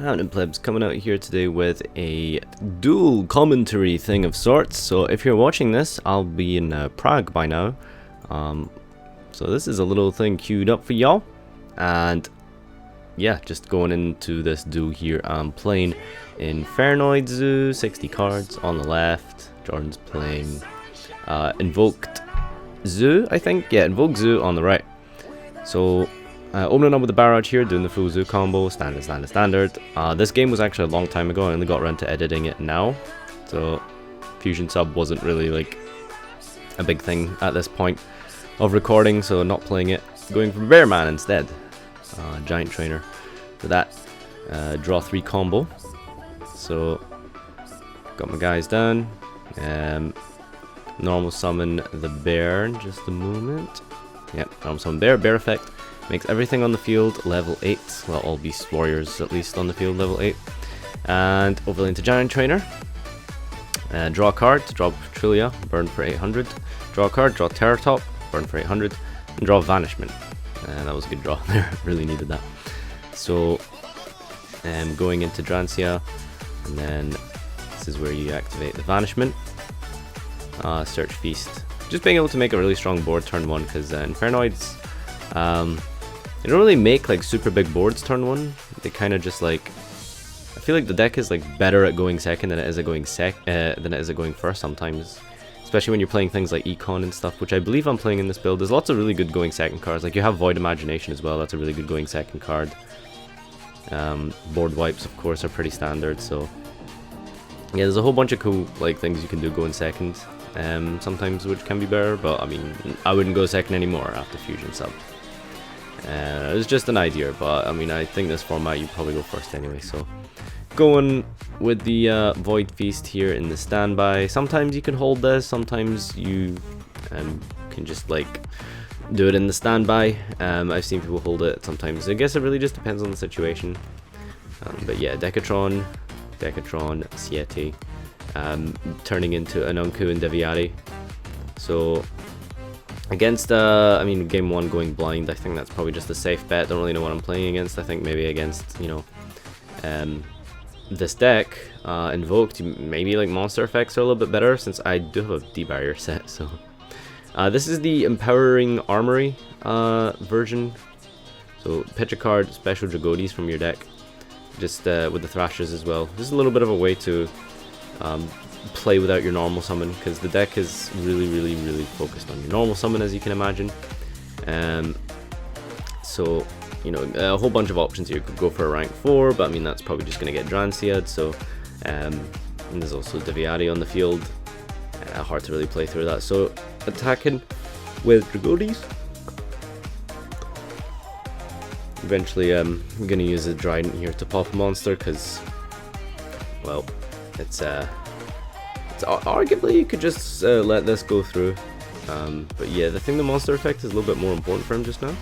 Howdy plebs, coming out here today with a duel commentary thing of sorts. So if you're watching this, I'll be in Prague by now. So this is a little thing queued up for y'all. And yeah, just going into this duel here, I'm playing Infernoid Zoo, 60 cards on the left. Jordan's playing Invoked Zoo, I think. Yeah, Invoked Zoo on the right. So opening up with the barrage here, doing the full zoo combo, standard. This game was actually a long time ago. I only got around to editing it now, so fusion sub wasn't really like a big thing at this point of recording, so not playing it. Going for Bear Man instead, giant trainer for that draw 3 combo. So got my guys down. Normal summon the bear in just a moment. Yep, normal summon bear effect. Makes everything on the field level 8. Well, all beast warriors at least on the field level 8. And overlay into Giant Trainer. Draw a card, draw Trilia, burn for 800. Draw a card, draw Terror Top, burn for 800. And draw Vanishment. That was a good draw there, really needed that. So, going into Drancia, and then this is where you activate the Vanishment. Search Feast. Just being able to make a really strong board turn 1, because Infernoids, they don't really make like super big boards turn 1. They kind of just like, I feel like the deck is like better at going second than it is at going first sometimes, especially when you're playing things like Econ and stuff, which I believe I'm playing in this build. There's lots of really good going second cards. Like you have Void Imagination as well. That's a really good going second card. Board wipes, of course, are pretty standard. So yeah, there's a whole bunch of cool like things you can do going second. Sometimes which can be better, but I mean, I wouldn't go second anymore after fusion sub. It was just an idea, but I mean, I think this format you probably go first anyway. So going with the Void Feast here in the standby. Sometimes you can hold this, sometimes you can just like do it in the standby. I've seen people hold it sometimes. I guess it really just depends on the situation. But yeah, Decatron, Siete, turning into Anunku and Deviati. So against, I mean, game 1 going blind, I think that's probably just a safe bet. Don't really know what I'm playing against. I think maybe against, you know, this deck, Invoked, maybe like monster effects are a little bit better, since I do have a D-barrier set. So this is the Empowering Armory version. So pitch a card, special Dragodis from your deck, just with the Thrashers as well. Just a little bit of a way to play without your normal summon, because the deck is really focused on your normal summon, as you can imagine. So you know, a whole bunch of options here. You could go for a rank 4, but I mean that's probably just gonna get Dranciad. So and there's also Deviati on the field. Hard to really play through that. So attacking with Dragodis. Eventually I'm gonna use a Trident here to pop a monster, because well, it's arguably you could just let this go through, but yeah, I think the monster effect is a little bit more important for him just now.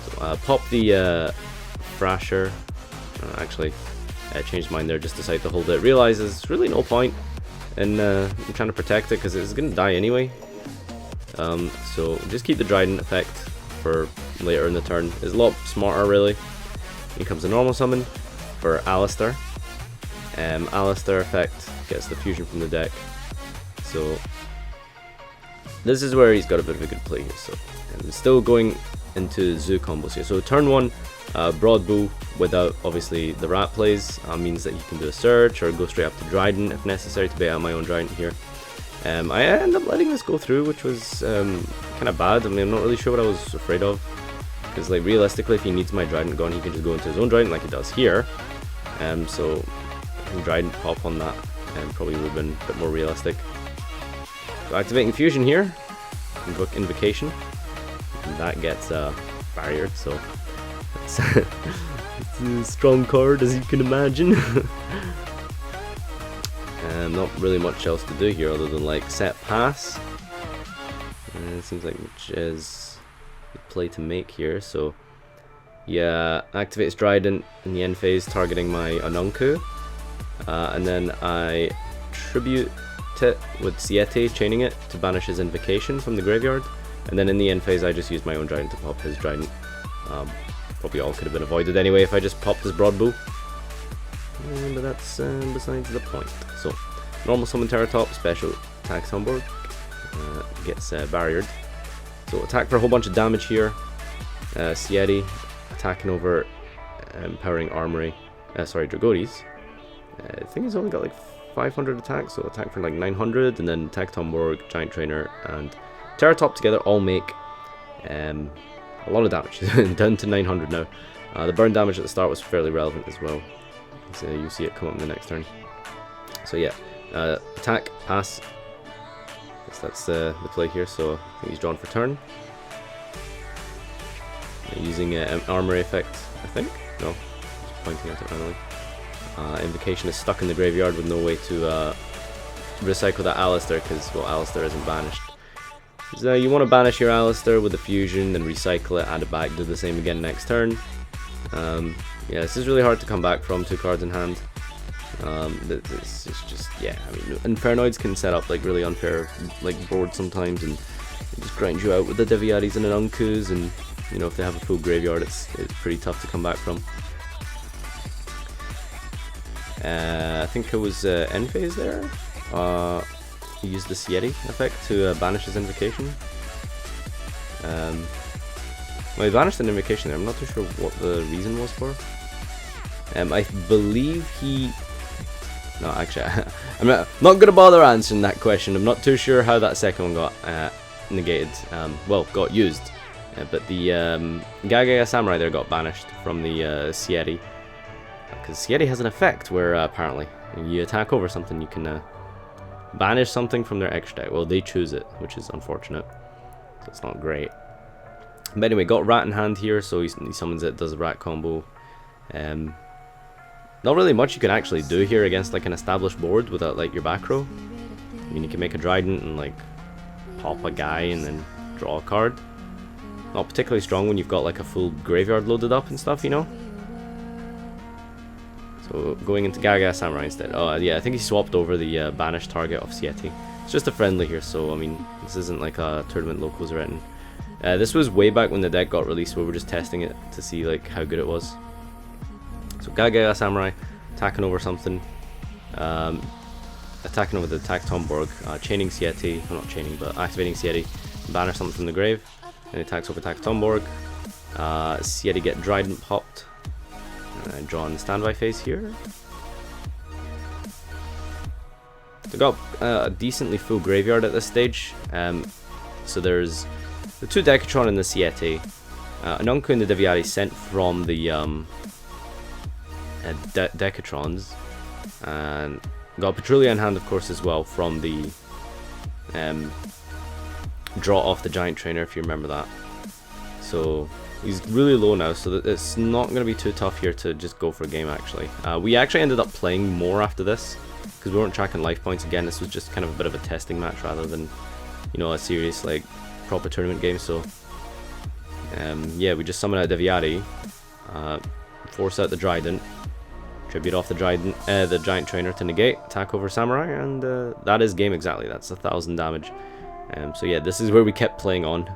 So pop the Thrasher. Actually, I changed mine there, just decided to hold it. Realize there's really no point in trying to protect it, because it's gonna die anyway. So just keep the Trident effect for later in the turn. It's a lot smarter really. Here comes the normal summon for Alistair. Alistair effect gets the fusion from the deck. So this is where he's got a bit of a good play here. So still going into zoo combos here. So turn 1, Broad Bow without obviously the rat plays means that you can do a search or go straight up to Dryden if necessary to bait out my own Dryden here. I end up letting this go through, which was kind of bad. I mean, I'm not really sure what I was afraid of, because like realistically, if he needs my Dryden gone, he can just go into his own Dryden like he does here. So Dryden pop on that probably would have been a bit more realistic. So activating fusion here, invoke invocation, and that gets barriered. So it's, it's a strong card, as you can imagine. Not really much else to do here other than like set pass. It seems like which is the play to make here. So yeah, activates Trident in the end phase, targeting my Anunku. And then I tribute it with Siete, chaining it to banish his invocation from the graveyard. And then in the end phase, I just used my own Trident to pop his Trident. Probably all could have been avoided anyway if I just popped his Broadbow. but that's besides the point. So, normal summon Terratop, special attack Tomborg, gets barriered. So attack for a whole bunch of damage here. Sieti attacking over Empowering Armory, Dragodes. I think he's only got like 500 attacks, so attack for like 900, and then attack Tomborg, Giant Trainer, and Terratop together all make a lot of damage, down to 900 now. The burn damage at the start was fairly relevant as well, so you see it come up in the next turn. So yeah, attack, pass, guess that's the play here, so I think he's drawn for turn. Using an armory effect, I think? No, just pointing at it randomly. Invocation is stuck in the graveyard with no way to recycle that Alistair, because, well, Alistair isn't banished. So you want to banish your Alistair with a fusion, then recycle it, add it back, do the same again next turn. Yeah, this is really hard to come back from, 2 cards in hand. This is just, yeah, I mean, Infernoids can set up like really unfair like boards sometimes, and just grind you out with the Deviatis and Anunkus, and you know, if they have a full graveyard, it's pretty tough to come back from. I think it was Enphase there. He used the Sieti effect to banish his invocation. Well, he banished an invocation there. I'm not too sure what the reason was for. I believe he... No, actually, I'm not going to bother answering that question. I'm not too sure how that second one got negated. Well, got used. But the Gaga Samurai there got banished from the Sieti. Because Sieti has an effect where apparently you attack over something, you can banish something from their extra deck. Well, they choose it, which is unfortunate. So it's not great. But anyway, got Rat in hand here, so he summons it, does a Rat combo. Not really much you can actually do here against like an established board without like your back row. I mean, you can make a Trident and like pop a guy and then draw a card. Not particularly strong when you've got like a full graveyard loaded up and stuff, you know. So going into Gaga Samurai instead. Oh yeah, I think he swapped over the banished target of Sieti. It's just a friendly here, so I mean, this isn't like a tournament locals or anything. This was way back when the deck got released, where we were just testing it to see like how good it was. So Gaga Samurai, attacking over something, attacking over the attack Tomborg, chaining Sieti, well not chaining, but activating Sieti, banish something from the grave, and attacks over attack Tomborg. Sieti get Trident popped, draw in the standby phase here. They got a decently full graveyard at this stage, so there's the 2 Decatron and the Sieti, Anunku and the Deviati sent from the Decatrons, and got Petrulia in hand of course as well from the draw off the Giant Trainer, if you remember that. So he's really low now, so that it's not going to be too tough here to just go for a game actually. We actually ended up playing more after this, because we weren't tracking life points again. This was just kind of a bit of a testing match rather than, you know, a serious like proper tournament game. So yeah, we just summon out Deviati, force out the Trident, tribute off the Giant Trainer to negate, attack over Samurai, and that is game exactly. That's 1000 damage. So yeah, this is where we kept playing on,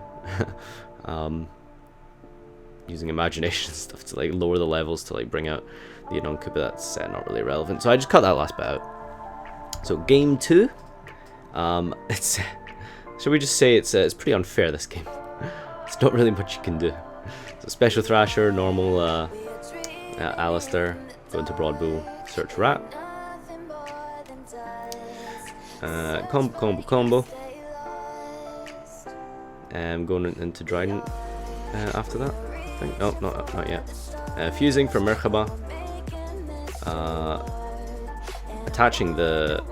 using imagination and stuff to like lower the levels to like bring out the Anunku, but that's not really relevant. So I just cut that last bit out. So game 2, it's should we just say it's pretty unfair, this game. It's not really much you can do. So special Thrasher, normal Alistair, go into Broadbull, search Rat, combo. Going into Trident after that. I think. No, not yet. Fusing for Merkaba, attaching the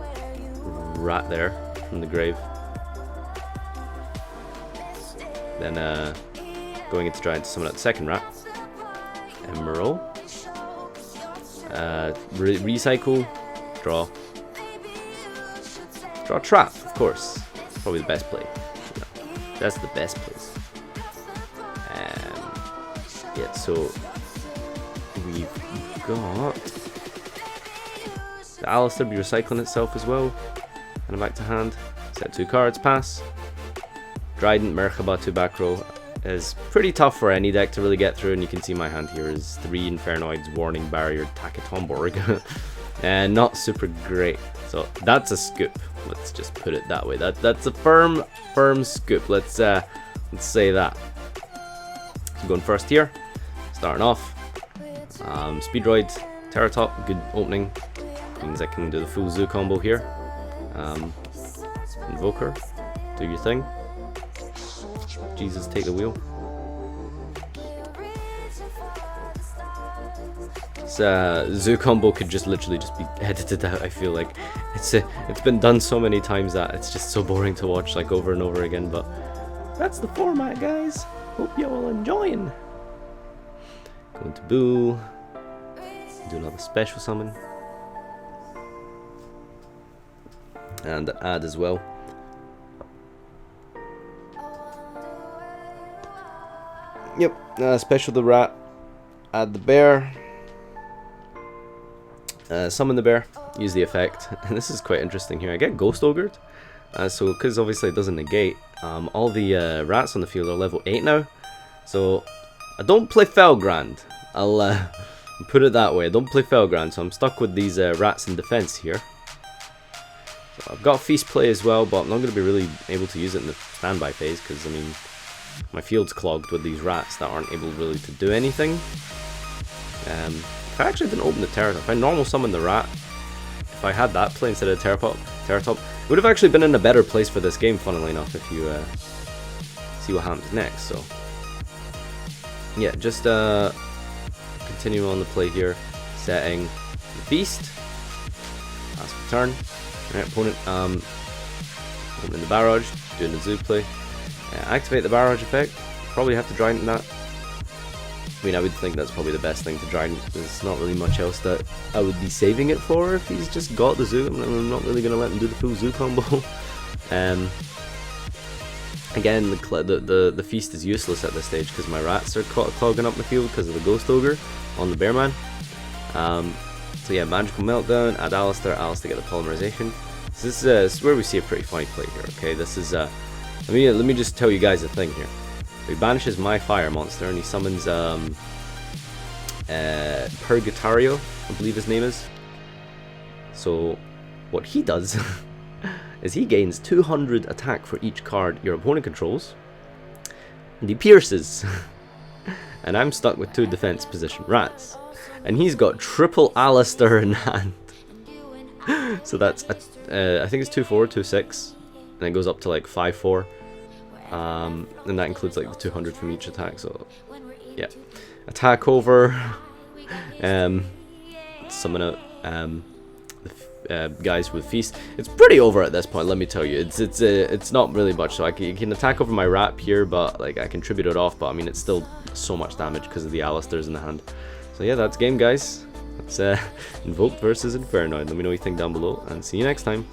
Rat there from the grave. Then going into Trident to summon out the second Rat. Emerald. Recycle, draw trap, of course. Probably the best play. That's the best place. Yeah, so we've got the Alistair be recycling itself as well, and back to hand. Set 2 cards, pass. Trident, Merkaba, 2 back row, is pretty tough for any deck to really get through, and you can see my hand here is 3 Infernoids, Warning Barrier, Takatomborg, and not super great. So that's a scoop. Let's just put it that way. That's a firm scoop. Let's say that. So going first here, starting off. Speedroid, Terratop, good opening. Means I can do the full Zoo combo here. Invoker, do your thing. Jesus, take the wheel. This Zoo combo could just literally just be edited out. I feel like it's been done so many times that it's just so boring to watch like over and over again. But that's the format, guys. Hope you all enjoying. Going to Boo. Do another special summon. And add as well. Yep, special the rat, add the bear, summon the bear, use the effect, and this is quite interesting here. I get Ghost Ogred, so because obviously it doesn't negate, all the rats on the field are level 8 now, so I don't play Felgrand, I'll put it that way. I don't play Felgrand, so I'm stuck with these rats in defense here. So I've got Feast play as well, but I'm not going to be really able to use it in the standby phase, because I mean, my field's clogged with these rats that aren't able really to do anything. If I actually didn't open the Terratop, if I normal summoned the rat, if I had that play instead of Terratop, it would have actually been in a better place for this game, funnily enough, if you see what happens next. So yeah, just continue on the play here, setting the Feast, last turn. Alright, opponent opening the Barrage, doing the Zoo play. Activate the Barrage effect. Probably have to Trident that. I mean, I would think that's probably the best thing to Trident. There's not really much else that I would be saving it for if he's just got the Zoo. I'm not really going to let him do the full Zoo combo. Again, the Feast is useless at this stage because my rats are clogging up the field because of the Ghost Ogre on the Bearman. So yeah, Magical Meltdown, add Alistair get the Polymerization. So this is where we see a pretty funny play here, okay? This is let me just tell you guys a thing here. He banishes my fire monster and he summons Purgatorio, I believe his name is. So what he does is he gains 200 attack for each card your opponent controls, and he pierces. And I'm stuck with 2 defense position rats, and he's got triple Alistair in hand. So that's I think it's 2/4, 2/6. And it goes up to like 5/4, and that includes like the 200 from each attack. So yeah, attack over, summon out the guys with Feast. It's pretty over at this point, let me tell you. It's not really much. So you can attack over my rat here, but like I contribute it off. But I mean, it's still so much damage because of the Alistairs in the hand. So yeah, that's game, guys. That's Invoked versus Infernoid. Let me know what you think down below, and see you next time.